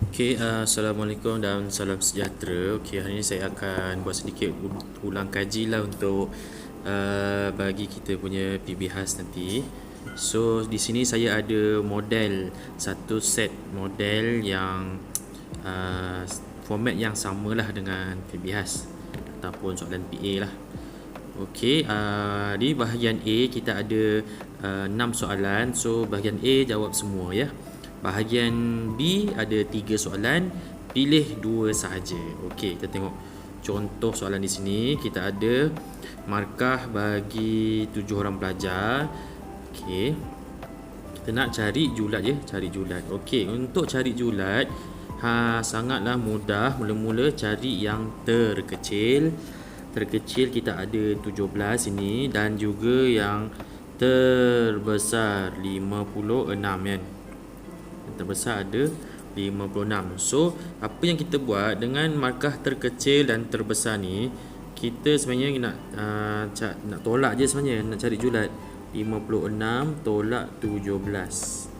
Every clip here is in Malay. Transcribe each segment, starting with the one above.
Assalamualaikum dan salam sejahtera. Hari ini saya akan buat sedikit ulang kaji lah untuk bagi kita punya PBHAS nanti. So di sini saya ada model, satu set model yang format yang samalah dengan PBHAS ataupun soalan PA lah. Di bahagian A kita ada 6 soalan. So bahagian A jawab semua ya. Bahagian B ada 3 soalan, pilih 2 sahaja. Kita tengok contoh soalan di sini. Kita ada markah bagi 7 orang pelajar. Kita nak cari julat je, cari julat. Untuk cari julat sangatlah mudah. Mula-mula cari yang terkecil. Terkecil kita ada 17 ini dan juga yang terbesar 56 kan. Terbesar ada 56. So apa yang kita buat dengan markah terkecil dan terbesar ni, kita sebenarnya nak tolak je sebenarnya, nak cari julat. 56 tolak 17.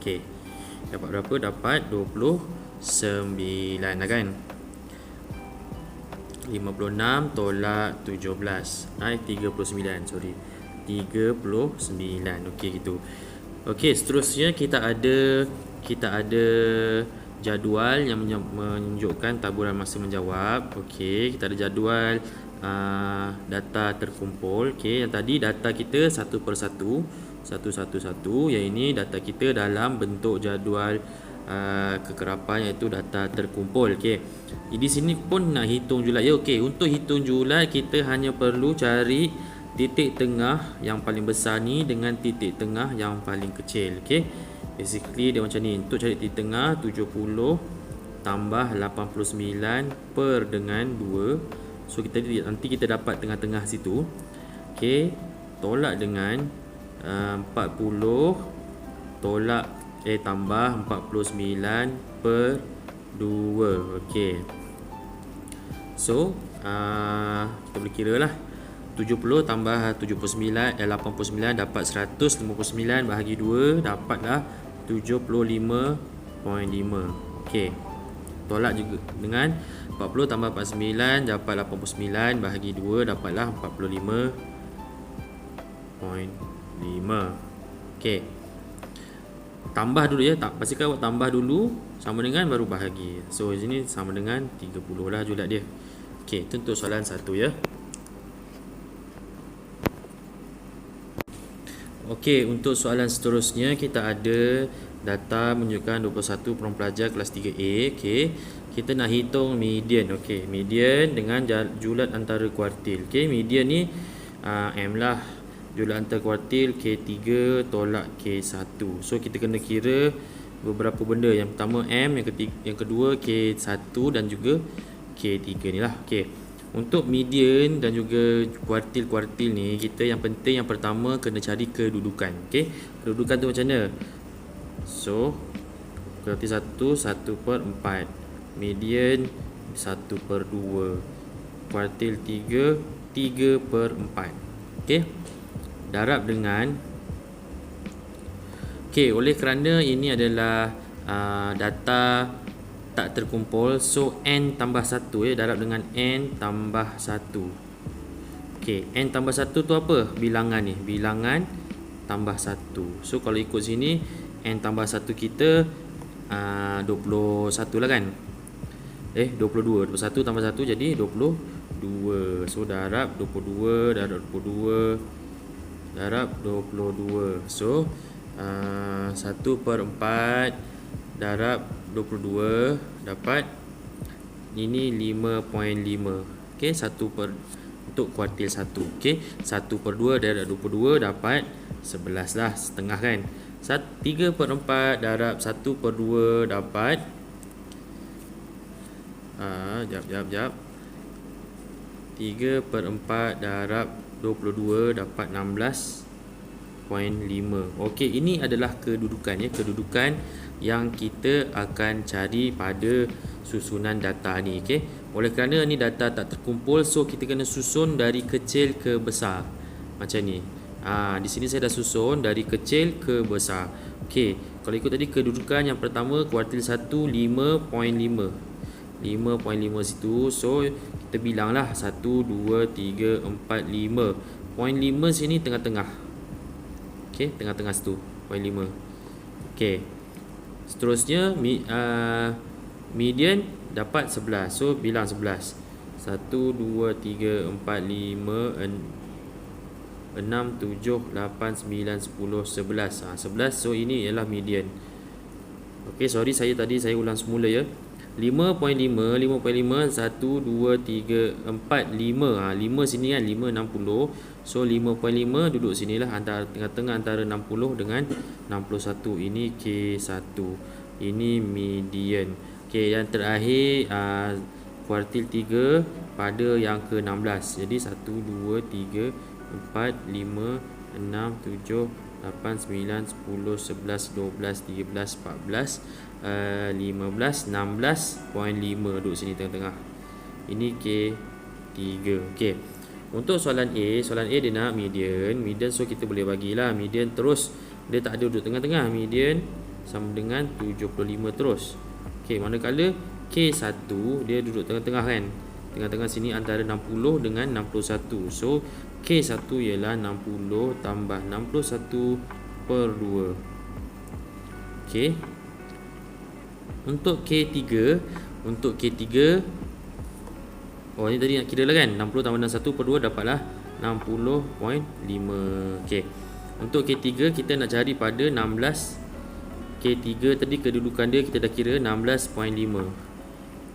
Dapat berapa? Dapat 29 lah kan. 56 tolak 17 39, sorry, 39. Gitu. Seterusnya kita ada jadual yang menunjukkan taburan masa menjawab. Kita ada jadual data terkumpul. Yang tadi data kita satu per satu. Yang ini data kita dalam bentuk jadual kekerapan, iaitu data terkumpul. Di sini pun nak hitung julat ya. Untuk hitung julat kita hanya perlu cari titik tengah yang paling besar ni dengan titik tengah yang paling kecil. Basically dia macam ni. Untuk cari titik tengah, 70 tambah 89 per dengan 2. So nanti kita dapat tengah-tengah situ. Tolak dengan 40 tolak tambah 49 per 2. So kita boleh kira lah. 70 tambah 89 dapat 159 bahagi 2 dapatlah 75.5. Tolak juga dengan 40 tambah 49 dapat 89 bahagi 2 dapatlah 45.5. Tambah dulu ya, pastikan awak tambah dulu sama dengan baru bahagi. So sini sama dengan 30 lah julat dia. Itu untuk soalan 1 ya. Untuk soalan seterusnya kita ada data menunjukkan 21 peluang pelajar kelas 3A. Kita nak hitung median. Median dengan julat antara kuartil. Median ni M lah. Julat antara kuartil K3 tolak K1. So kita kena kira beberapa benda. Yang pertama M, yang kedua K1 dan juga K3 ni lah. Untuk median dan juga kuartil-kuartil ni, kita yang penting yang pertama kena cari kedudukan. Kedudukan tu macam mana? So kuartil 1 per 4, median 1 per 2, kuartil 3 per 4. Darab dengan oleh kerana ini adalah data tak terkumpul, so N tambah 1 darab dengan N tambah 1. N tambah 1 tu apa? Bilangan ni, bilangan tambah 1. So kalau ikut sini N tambah 1 kita 21 lah kan. 22 tambah 1 jadi 22. So darab 22 darab 22 darab 22. So 1 per 4 darab 22 dapat ini 5.5. 1 per untuk kuartil 1. 1 per 2 darab 22 dapat 11 lah, setengah kan. 3 per 4 darab 1 per 2 dapat jap 3 per 4 darab 22 dapat 16.5. Ini adalah kedudukan ya, kedudukan yang kita akan cari pada susunan data ni. Oleh kerana ni data tak terkumpul, so kita kena susun dari kecil ke besar macam ni. Di sini saya dah susun dari kecil ke besar. Okey, kalau ikut tadi kedudukan yang pertama kuartil 1 5.5. 5.5 situ. So kita bilanglah 1 2 3 4 5. Point 5 sini tengah-tengah. Okey, tengah-tengah situ. Point 5. Okey. Seterusnya median dapat 11. So bilang 11. 1 2 3 4 5 6 7 8 9 10 11. 11. So ini ialah median. Okey, sorry saya ulang semula ya. 5.5 5.5 1 2 3 4 5. 5 sini kan 5 60. So 5.5 duduk sinilah antara tengah-tengah antara 60 dengan 61. Ini K1. Ini median. Okey, yang terakhir kuartil 3 pada yang ke-16. Jadi 1 2 3 4 5 6 7 8 9 10 11 12 13 14 15 16.5 duduk sini tengah-tengah. Ini K3. Okey. Untuk soalan A dia nak median. So kita boleh bagilah median terus. Dia tak ada duduk tengah-tengah. Median sama dengan 75 terus. Okey, manakala K1 dia duduk tengah-tengah kan. Tengah-tengah sini antara 60 dengan 61. So K1 ialah 60 tambah 61 per 2. Okey. Untuk K3, oh ni tadi nak kira lah kan. 60 tambah 61 per 2 dapatlah 60.5. Okey. Untuk K3 kita nak cari pada 16. K3 tadi kedudukan dia kita dah kira 16.5.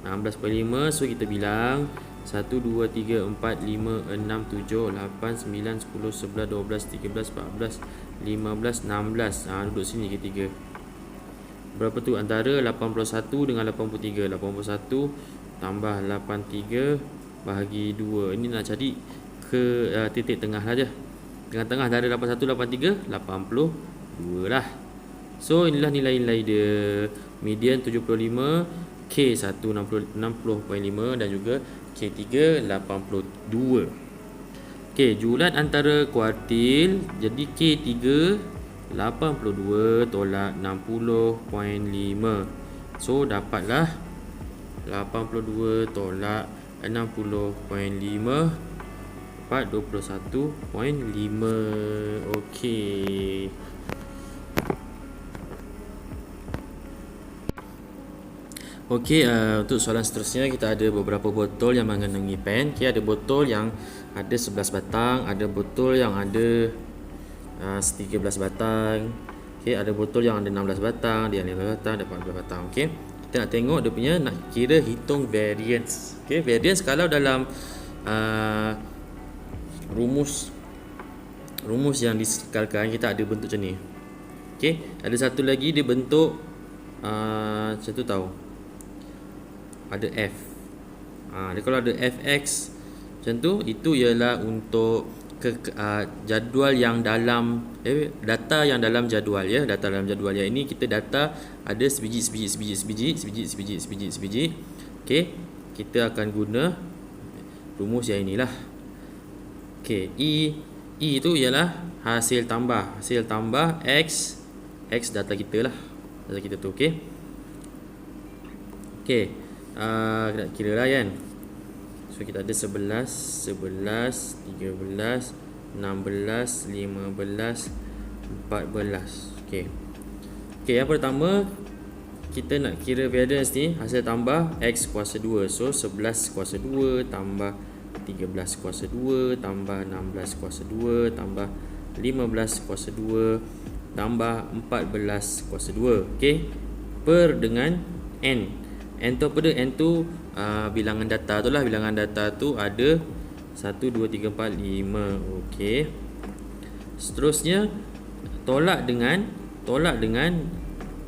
16.5. So kita bilang 1 2 3 4 5 6 7 8 9 10 11 12 13 14 15 16. Duduk sini K3. Berapa tu antara 81 dengan 83. 81 tambah 83 bahagi 2. Ini nak cari ke titik tengah saja. Tengah-tengah dari 81 83 82 lah. So inilah nilai-nilai dia. Median 75, K1 60.5 dan juga K3 82. Okey, julan antara kuartil. Jadi K3 82 tolak 60.5. So dapatlah 82 tolak 60.5 dapat 21.5. Okey. Okey, untuk soalan seterusnya kita ada beberapa botol yang mengandungi pen. Okey, ada botol yang ada 11 batang, ada botol yang ada 13 batang. Okey, ada botol yang ada 16 batang, ada yang 15 batang, ada 14 batang. Okey. Kita nak tengok dia punya, nak kira hitung variance. Okey, variance kalau dalam rumus yang disikalkan kita ada bentuk macam ni. Okey, ada satu lagi dia bentuk macam tu tahu. Ada F. Dia kalau ada fx macam tu, itu ialah untuk jadual yang dalam data yang dalam jadual ya. Data dalam jadual ya. Ini kita data ada sebiji. Okey, kita akan guna rumus yang inilah. Okey, E itu ialah hasil tambah X data kita lah. Data kita tu. Okey. Okey. Kita kira lah kan. So kita ada 11, 13, 16, 15, 14. Okey. Okey, yang pertama kita nak kira variance ni, hasil tambah X kuasa 2. So 11 kuasa 2 tambah 13 kuasa 2 tambah 16 kuasa 2 tambah 15 kuasa 2 tambah 14 kuasa 2. Okey. Per dengan N. N tu apa dia? N tu bilangan data tu lah. Bilangan data tu ada 1, 2, 3, 4, 5. Okey. Seterusnya tolak dengan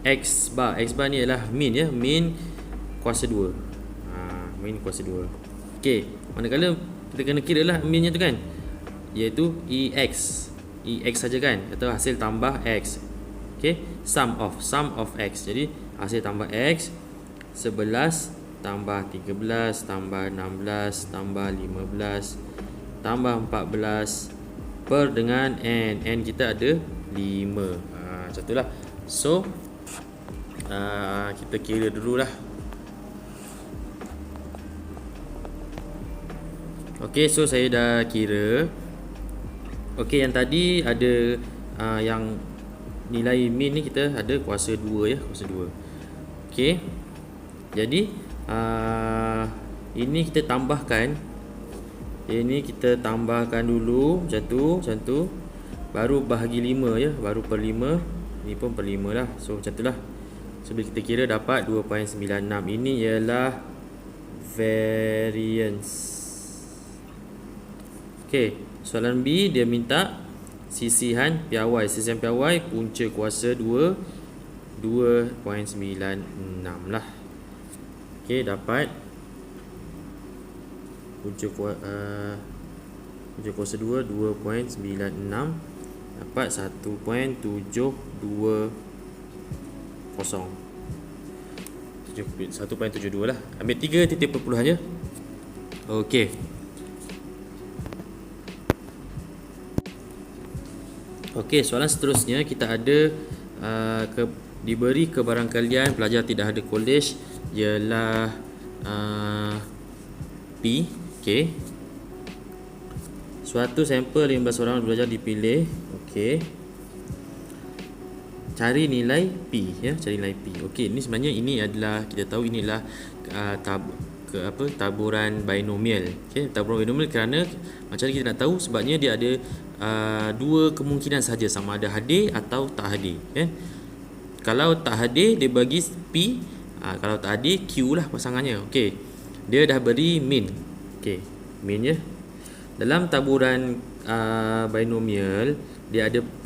X bar. X bar ni adalah min ya. Min kuasa 2. Min kuasa 2. Okey. Manakala kita kena kira lah minnya tu kan, iaitu EX. EX saja kan, atau hasil tambah X. Okey. Sum of X. Jadi hasil tambah X 11 tambah 13 tambah 16 tambah 15 tambah 14 per dengan N. N kita ada 5. Macam itulah. So kita kira dululah. Okey, so saya dah kira. Okey, yang tadi ada yang nilai min ni kita ada kuasa 2 ya, kuasa 2. Okey. Jadi ini kita tambahkan. Ini kita tambahkan dulu macam tu. Baru bahagi 5 ya, baru per 5. Ni pun per 5 lah. So macam itulah. So bila kita kira dapat 2.96. Ini ialah variance. Okey, soalan B dia minta sisihan piawai. Sisihan piawai punca kuasa 2 2.96 lah. Okey, dapat punca kuasa 2 2.96 dapat 1.720. 1.72 lah. Ambil 3 titik perpuluhan je. Okey. Okey, soalan seterusnya kita ada diberi kebarangkalian pelajar tidak ada kolej ialah P. Okey. Suatu sampel 15 orang belajar dipilih. Okey. Cari nilai P ya, cari nilai P. Okey, ini sebenarnya ini adalah kita tahu inilah taburan binomial. Okey, taburan binomial kerana macam kita nak tahu sebabnya dia ada dua kemungkinan saja, sama ada hadir atau tak hadir kan. Kalau tak hadir dia bagi P, kalau tak hadir Q lah pasangannya. Okey. Dia dah beri min. Okey, min ya. Dalam taburan binomial dia ada P,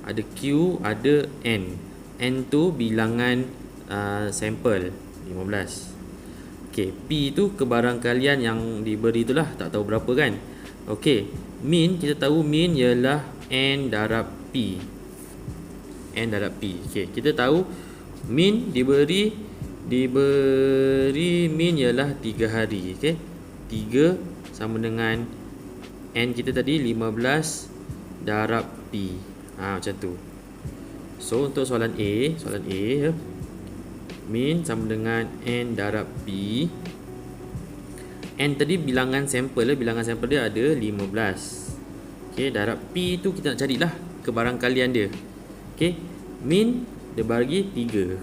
ada Q, ada N. N tu bilangan sampel 15. Okey, P tu kebarangkalian yang diberi itulah, tak tahu berapa kan. Okey, min kita tahu min ialah N darab P. N darab P. Okey, kita tahu min diberi min ialah 3 hari. Okey, 3 sama dengan N kita tadi 15 darab P. Macam tu. So untuk soalan A ya, min sama dengan N darab P. N tadi bilangan sampel dia ada 15. Okey, darab P tu kita nak carilah kebarangkalian dia. Okey, min dia bagi 3.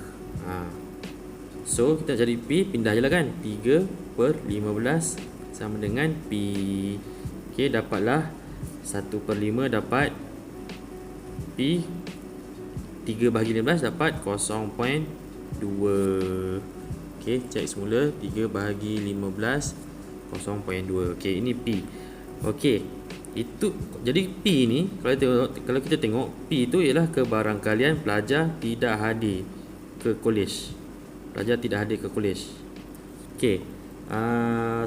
So kita cari P, pindah je lah kan. 3 per 15 sama dengan P. Okey, dapatlah 1/5 dapat P. 3 bahagi 15 dapat 0.2. Okey, cek semula. 3 bahagi 15 0.2. Okey, ini P. Okey, itu jadi P ni kalau kita tengok P tu ialah kebarangkalian pelajar tidak hadir ke kolej. Pelajar tidak hadir ke kolej. Okey.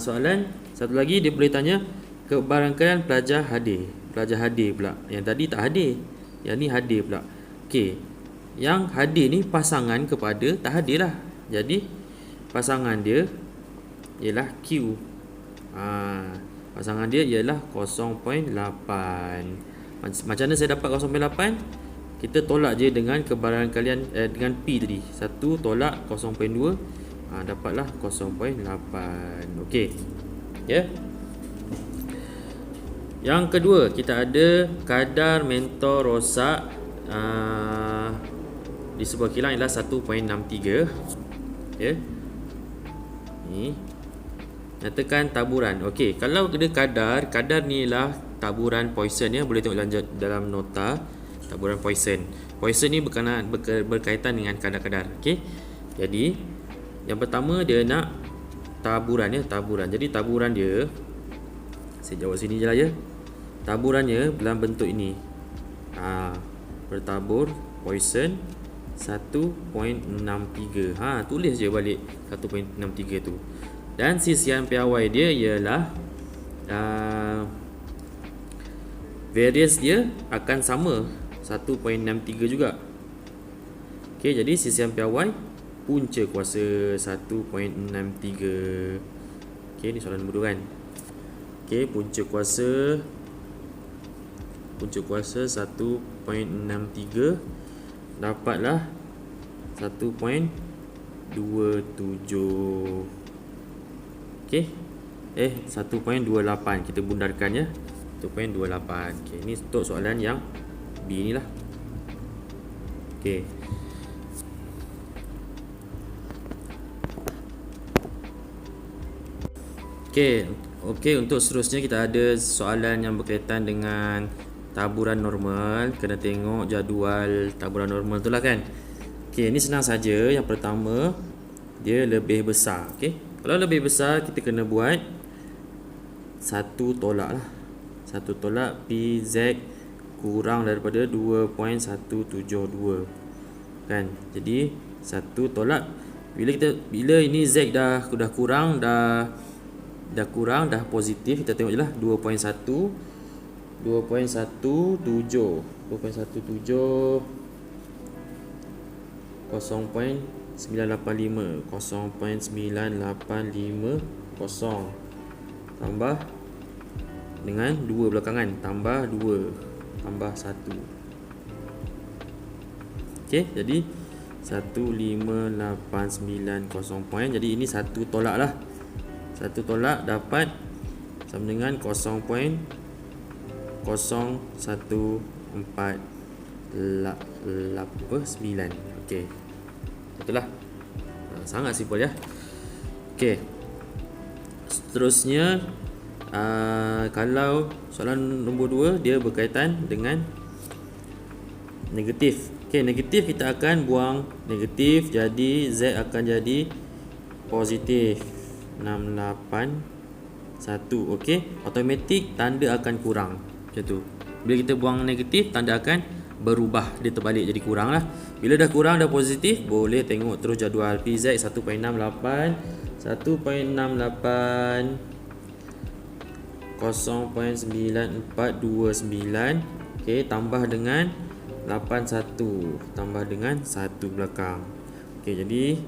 Soalan satu lagi dia boleh tanya kebarangkalian pelajar hadir. Pelajar hadir pula. Yang tadi tak hadir. Yang ni hadir pula. Okey. Yang hadir ni pasangan kepada tak hadir lah. Jadi pasangan dia ialah Q. Pasangan dia ialah 0.8. Macam mana saya dapat 0.8? Kita tolak je dengan kebarangkalian dengan P tadi. 1 tolak 0.2, dapatlah 0.8. Okey. Ya. Yang kedua, kita ada kadar mentor rosak di sebuah kilang ialah 1.63. Ya. Ni nyatakan taburan. Okey, kalau ada kadar ni ialah taburan Poisson ya, boleh tengok dalam nota taburan Poisson. Poisson ni berkaitan dengan kadar-kadar. Okey. Jadi yang pertama dia nak taburan ya, taburan. Jadi taburan dia saya jawab sini je lah ya. Taburannya dalam bentuk ini. Bertabur Poisson 1.63. Tulis je balik 1.63 tu. Dan sisian piawai dia ialah variance dia akan sama 1.63 juga. Okey, jadi sisian piawai punca kuasa 1.63. Okey, ni soalan nombor 2 kan. Okey, punca kuasa 1.63 dapatlah 1.27. Okey. 1.28 kita bundarkan ya. 1.28. Okey, ini untuk soalan yang B ni lah. Okey. Okey, untuk seterusnya kita ada soalan yang berkaitan dengan taburan normal. Kena tengok jadual taburan normal tu lah kan. Okey, ini senang saja. Yang pertama, dia lebih besar. Okey. Kalau lebih besar, kita kena buat satu tolak lah. Satu tolak PZ kurang daripada 2.172. Kan? Jadi satu tolak bila ini Z dah kurang dah positif, kita tengok je lah 2.17 0.985 tambah dengan 2 belakangan, tambah 2 tambah 1. Okey, jadi 15890 poin. Jadi ini satu tolak lah. Satu tolak dapat sama dengan 0.0149. Okey. Betul lah. Sangat simple ya. Okey. Seterusnya kalau soalan nombor 2 dia berkaitan dengan negatif. Okey, negatif kita akan buang negatif, jadi Z akan jadi positif 681. Okey, automatik tanda akan kurang macam tu. Bila kita buang negatif, tanda akan berubah, dia terbalik jadi kurang lah. Bila dah kurang dah positif, boleh tengok terus jadual PZ 1.68 0.9429. Okey, tambah dengan 81 tambah dengan 1 belakang. Okey, jadi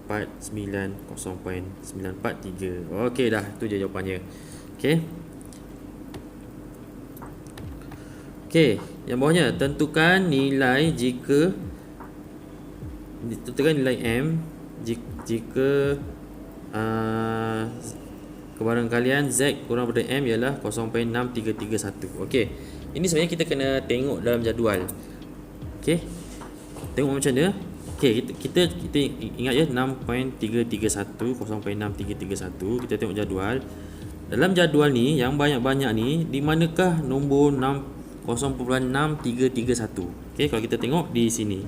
490.943. Okey dah, tu je jawapannya. Okey. Okey, yang bawahnya tentukan nilai nilai M jika kebarangkalian Z kurang daripada M ialah 0.6331. Okey. Ini sebenarnya kita kena tengok dalam jadual. Okey. Tengok macam mana? Okey, kita ingat ya 6.331 0.6331. Kita tengok jadual. Dalam jadual ni yang banyak-banyak ni di manakah nombor 0.6331? Okey, kalau kita tengok di sini.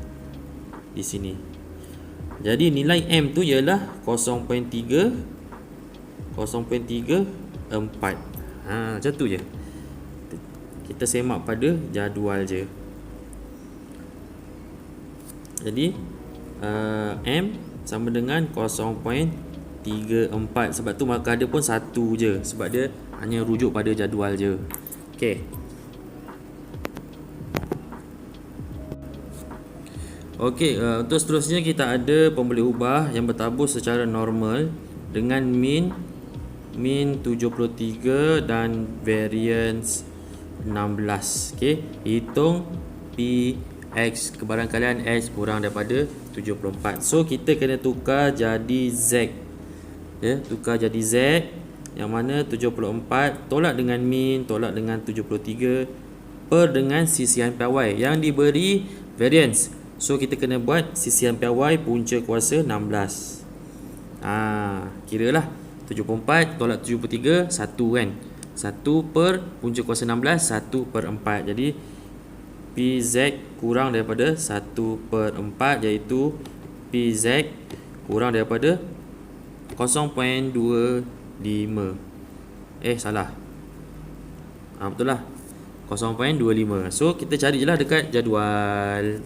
Di sini. Jadi nilai M tu ialah 0.34. Macam tu je. Kita semak pada jadual je. Jadi M sama dengan 0.34. Sebab tu maka dia pun satu je, sebab dia hanya rujuk pada jadual je. Okey. Okey, untuk seterusnya kita ada pembeli ubah yang bertabur secara normal dengan min 73 dan variance 16. Okey, hitung PX kebarangkalian X kurang daripada 74. So kita kena tukar jadi Z. Ya, tukar jadi Z yang mana 74 tolak dengan min, tolak dengan 73 per dengan sisian piawai yang diberi variance. So kita kena buat sisian piawai punca kuasa 16. Kiralah 74 tolak 73 1 kan. 1 per punca kuasa 16 1 per 4. Jadi PZ kurang daripada 1 per 4 iaitu PZ kurang daripada 0.25. Salah. Betul lah. 0.25. So kita cari je lah dekat jadual.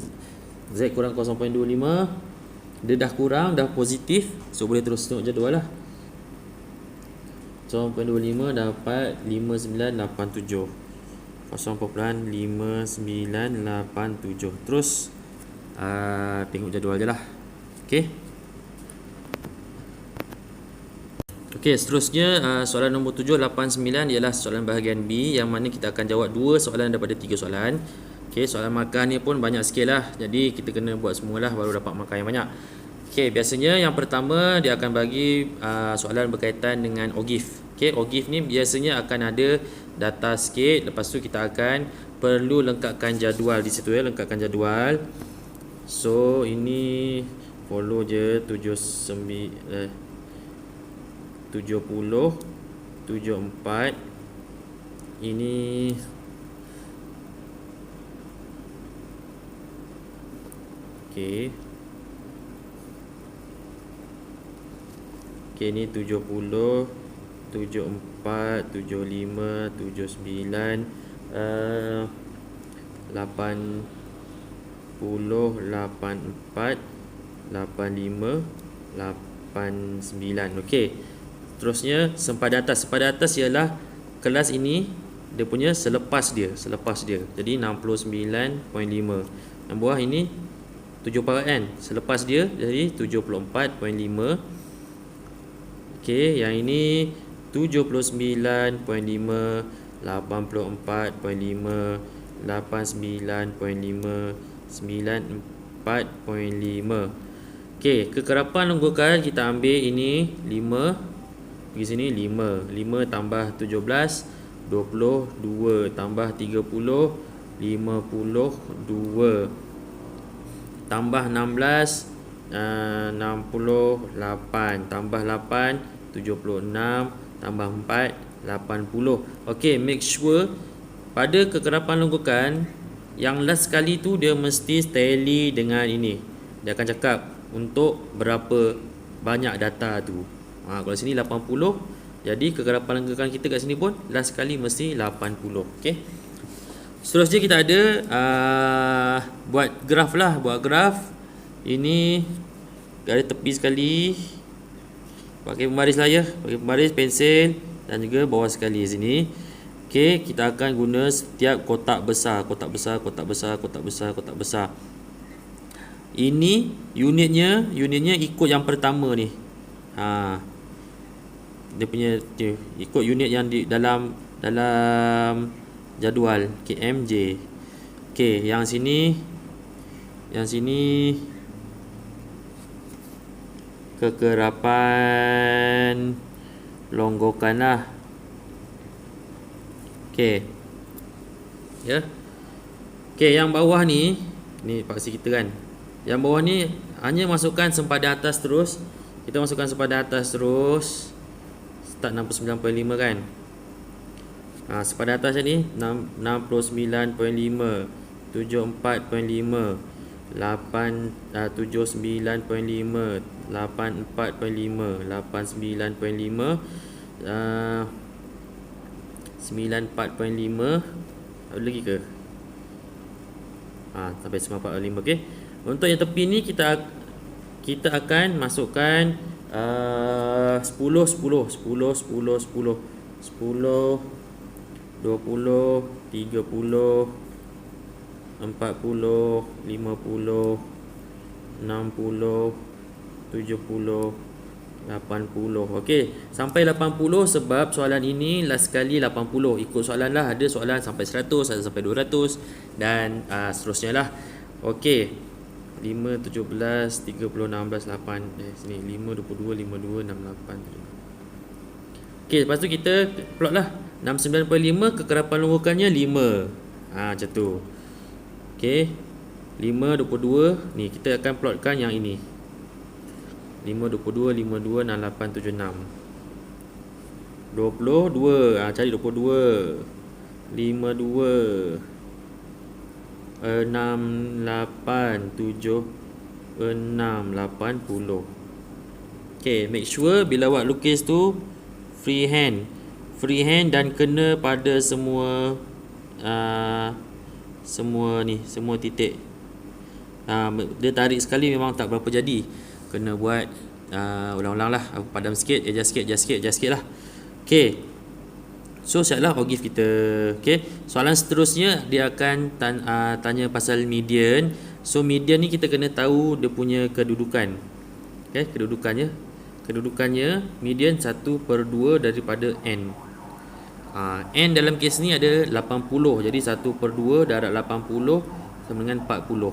Z kurang 0.25. Dia dah kurang, dah positif. So boleh terus tengok jadual lah. 0.25 dapat 5987. 0.5987. Terus tengok jadual je lah. Okey. Okey, seterusnya soalan nombor 789 ialah soalan bahagian B yang mana kita akan jawab 2 soalan daripada 3 soalan. Okay, soalan markah ni pun banyak sikit lah. Jadi kita kena buat semualah baru dapat markah yang banyak. Okay, biasanya yang pertama dia akan bagi soalan berkaitan dengan OGIF. Okay, OGIF ni biasanya akan ada data sikit. Lepas tu kita akan perlu lengkapkan jadual di situ ya, lengkapkan jadual. So ini follow je 70 74. Ini okay. Okay, ni 70 74 75 79 80 84 85 89. Okey. Terusnya sempadan atas. Sempadan atas ialah kelas ini dia punya selepas dia. Jadi 69.5. Yang bawah ini 7 kan. Selepas dia jadi 74.5. Okey, yang ini 79.5, 84.5, 89.5, 94.5. Okey, kekerapan longgokan kita ambil ini 5. Pergi sini 5. 5 tambah 17 22 tambah 30 52 tambah 16 68 tambah 8 76 tambah 4 80. Okey, make sure pada kekerapan longgokan yang last sekali tu dia mesti tally dengan ini. Dia akan cakap untuk berapa banyak data tu. Kalau sini 80, jadi kekerapan longgokan kita kat sini pun last sekali mesti 80. Okey. Seterusnya kita ada buat graf lah, ini garis tepi sekali, pakai pembaris lah ya, pakai pembaris pensel dan juga bawah sekali sini. Okey, kita akan guna setiap kotak besar. Ini unitnya ikut yang pertama ni. Dia punya ikut unit yang di dalam jadual KMJ. Okey, yang sini kekerapan longgokan lah. Okey. Ya. Okey, yang bawah ni paksi kita kan. Yang bawah ni hanya masukkan sempadan atas terus. Kita masukkan sempadan atas terus. Start 69.5 kan. Sempadan atas ni 69.5, 74.5, 79.5, 84.5, 89.5, 94.5. Ada lagi ke? Sampai 94.5. Okey. Untuk yang tepi ni kita akan masukkan 10 10 10 10 10 10 20 30 40 50 60 70 80. Okey, sampai 80 sebab soalan ini last sekali 80. Ikut soalan lah, ada soalan sampai 100, ada sampai 200 dan seterusnya lah. Okey. 5 17 30 16 8 sini 5 22 52 68 7. Okey, lepas tu kita plot lah 69.5 kekerapan longgokannya 5. Macam tu. Okey. 5 22 ni kita akan plotkan yang ini. 5 22 52 68 76. 22. Cari 22. 52 6 8 7 6 80. Okay, make sure bila awak lukis tu freehand dan kena pada semua semua titik. Dia tarik sekali memang tak berapa jadi. Kena buat ulang-ulang lah, padam sikit, adjust sikit lah. Okay, so siaplah OGIF kita. Okay, soalan seterusnya dia akan tanya pasal median. So median ni kita kena tahu dia punya kedudukan. Okay, kedudukannya median 1/2 daripada n. N dalam kes ni ada 80. Jadi 1/2 darab 80 sama dengan 40.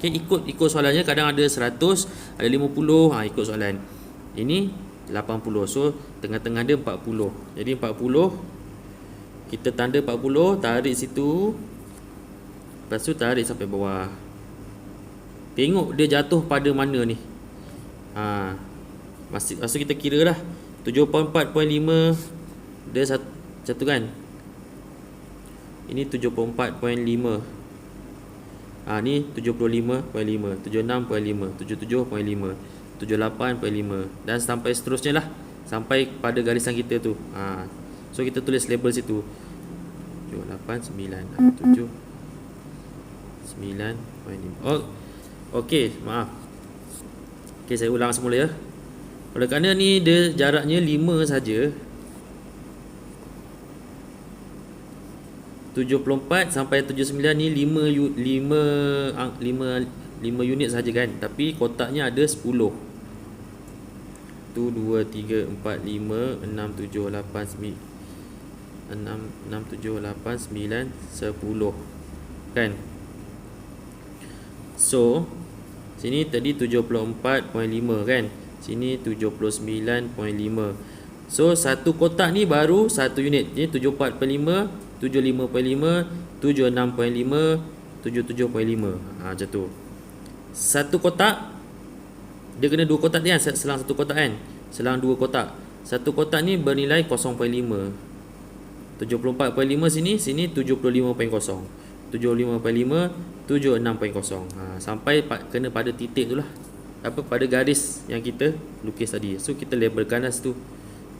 Okay, ikut soalannya. Kadang ada 100, ada 50. Ikut soalan. Ini 80. So tengah-tengah dia 40. Jadi 40, kita tanda 40, tarik situ. Lepas tu tarik sampai bawah. Tengok dia jatuh pada mana ni. Masa kita kira lah 74.5 dia satu kan. Ini 74.5. Ni 75.5, 76.5, 77.5, 78.5 dan sampai seterusnya lah, sampai pada garisan kita tu. So kita tulis label situ 789 9.5. Okey, maaf. Okey, saya ulang semula ya. Oleh kerana ni dia jaraknya 5 saja. 74 sampai 79 ni 5 unit saja kan. Tapi kotaknya ada 10. 1 2 3 4 5 6 7 8 9 6 7 8 9 10 kan. So sini tadi 74.5 kan. Sini 79.5. So satu kotak ni baru 1 unit. Ni 74.5, 75.5, 76.5, 77.5. Macam tu. Satu kotak dia kena 2 kotak ni kan, selang satu kotak kan. Selang 2 kotak. Satu kotak ni bernilai 0.5. 74.5 sini 75.0. 75.5, 76.0. Sampai kena pada titik tu lah. Pada garis yang kita lukis tadi. So kita labelkan lah situ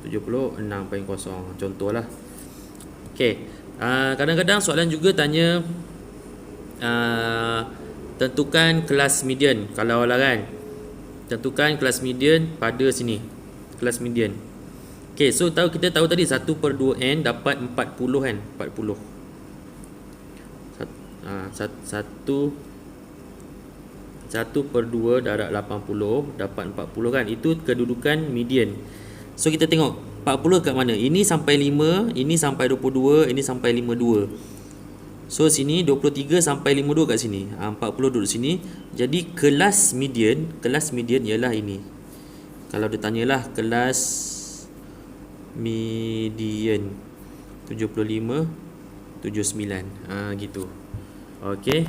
76.0. Contohlah. Okey. Kadang-kadang soalan juga tanya tentukan kelas median. Kalau lah kan, tentukan kelas median pada sini. Kelas median. Okey, so kita tahu tadi 1/2n dapat 40 kan. 40. 1/2 darab 80 dapat 40 kan. Itu kedudukan median. So kita tengok 40 kat mana? Ini sampai 5, ini sampai 22, ini sampai 52. So sini 23 sampai 52 kat sini. 40 duduk sini. Jadi kelas median ialah ini. Kalau dia tanyalah kelas median 75 79. Gitu. Okey.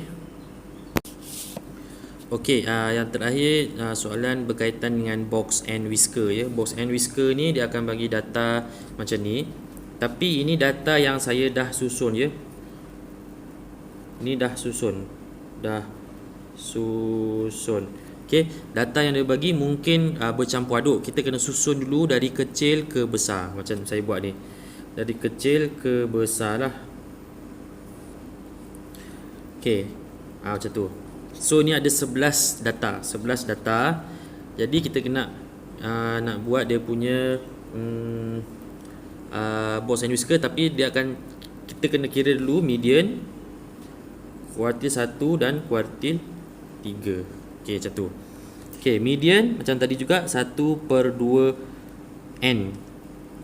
Okey, yang terakhir soalan berkaitan dengan box and whisker ya. Box and whisker ni dia akan bagi data macam ni. Tapi ini data yang saya dah susun ya. Ini dah susun. Okey, data yang dia bagi mungkin bercampur aduk. Kita kena susun dulu dari kecil ke besar macam saya buat ni. Dari kecil ke besar lah. Okey. Macam tu. So ni ada 11 data. Jadi kita kena nak buat dia punya box and whisker, tapi kita kena kira dulu median, kuartil 1 dan kuartil 3. Okey, macam tu. Okey, median macam tadi juga 1/2n.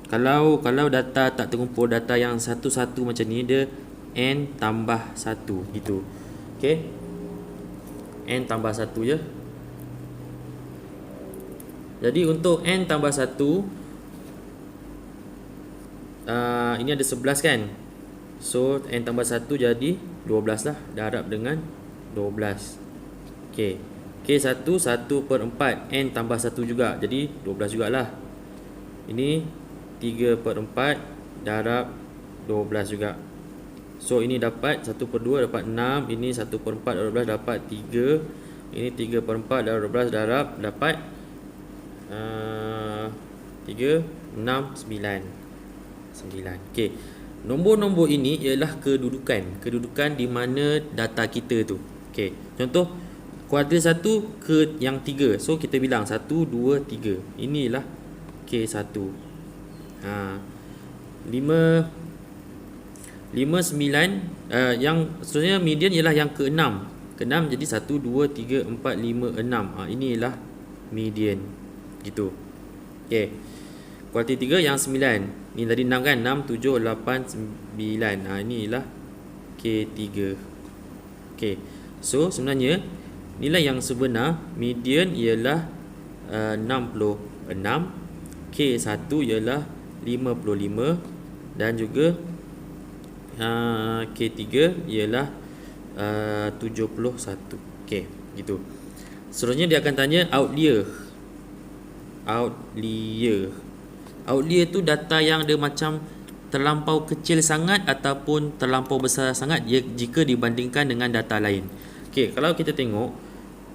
Kalau data tak terkumpul, data yang satu-satu macam ni, dia n tambah 1 gitu. Okey. N tambah 1 je. Jadi untuk N tambah 1 ini ada 11 kan. So N tambah 1 jadi 12 lah. Darab dengan 12. Okay, K1 1/4. N tambah 1 juga, jadi 12 jugalah. Ini 3/4 darab 12 juga. So ini dapat 1/2 dapat 6. Ini 1/4 darab 12 dapat 3. Ini 3/4 darab 12 darab dapat 3, 6, 9. Okey. Nombor-nombor ini ialah kedudukan di mana data kita tu. Okey. Contoh kuartil 1 ke yang 3. So kita bilang 1 2 3. Inilah K1. 5 9 yang seterusnya median ialah yang ke-6. Ke-6 jadi 1 2 3 4 5 6. Inilah median. Gitu. Okey. Kuartil 3 yang 9. Ni tadi 6 kan? 6, 7, 8, 9. Inilah K3. Okay. So sebenarnya nilai yang sebenar median ialah 66, K1 ialah 55 dan juga K3 ialah 71. Okey, gitu. Seterusnya dia akan tanya outlier. Outlier tu data yang dia macam terlampau kecil sangat ataupun terlampau besar sangat jika dibandingkan dengan data lain. Okey, kalau kita tengok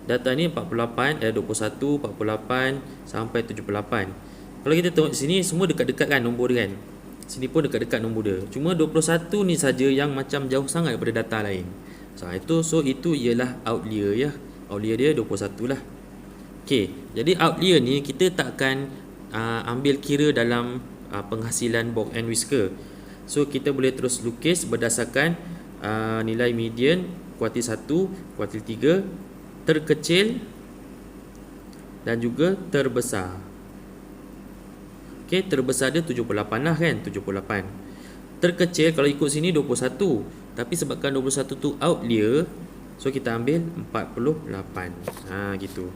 data ni 21, 48 sampai 78. Kalau kita tengok sini semua dekat-dekat kan nombor dia kan. Sini pun dekat-dekat nombor dia. Cuma 21 ni saja yang macam jauh sangat daripada data lain. So itu ialah outlier ya. Outlier dia 21 lah. Okey, jadi outlier ni kita tak akan ambil kira dalam penghasilan box and whisker. So kita boleh terus lukis berdasarkan nilai median kuartil 1, kuartil 3, terkecil dan juga terbesar. Okey, terbesar dia 78 lah kan, 78. Terkecil kalau ikut sini 21, tapi sebabkan 21 tu outlier, so kita ambil 48. Gitu.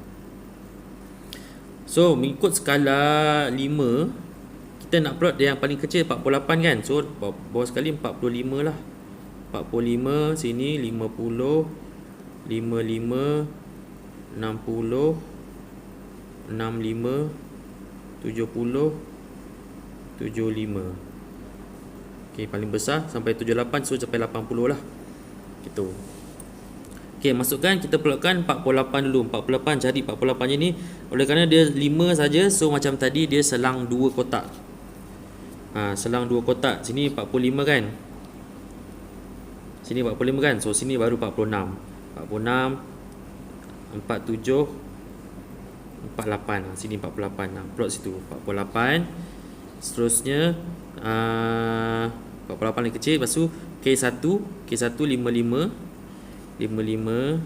So mengikut skala 5, kita nak plot yang paling kecil 48 kan. So bawah sekali 45 lah. 45 sini 50, 55, 60, 65, 70, 75. Okey, paling besar sampai 78, so sampai 80 lah. Gitu. Okey, masukkan, kita plotkan 48 dulu. 48, cari 48 ni. Oleh kerana dia 5 saja, so macam tadi dia selang 2 kotak. Selang 2 kotak. Sini 45 kan. Sini 45 kan. So sini baru 46. 46, 47, 48. Sini 48. Plot situ 48. Seterusnya 48 paling kecil. Lepas tu K1 55, 55.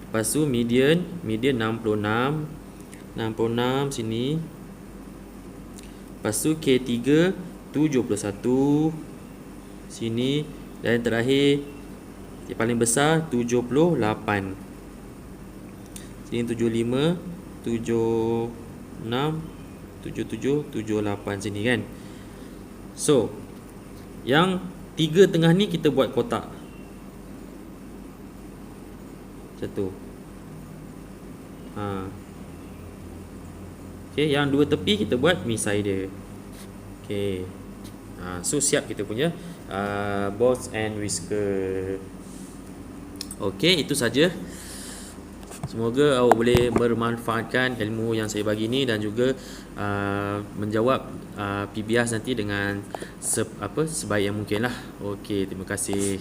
Lepas tu median 66, 66 sini. Lepas tu K3 71 sini. Dan terakhir yang paling besar 78. Sini 75, 76, 77, 78 sini kan. So yang 3 tengah ni kita buat kotak macam tu. Okay, yang 2 tepi kita buat misai dia. Okay. So siap kita punya box and whisker. Okay, itu saja. Semoga awak boleh bermanfaatkan ilmu yang saya bagi ni dan juga menjawab PBS nanti dengan sebaik yang mungkin lah. Okay, terima kasih.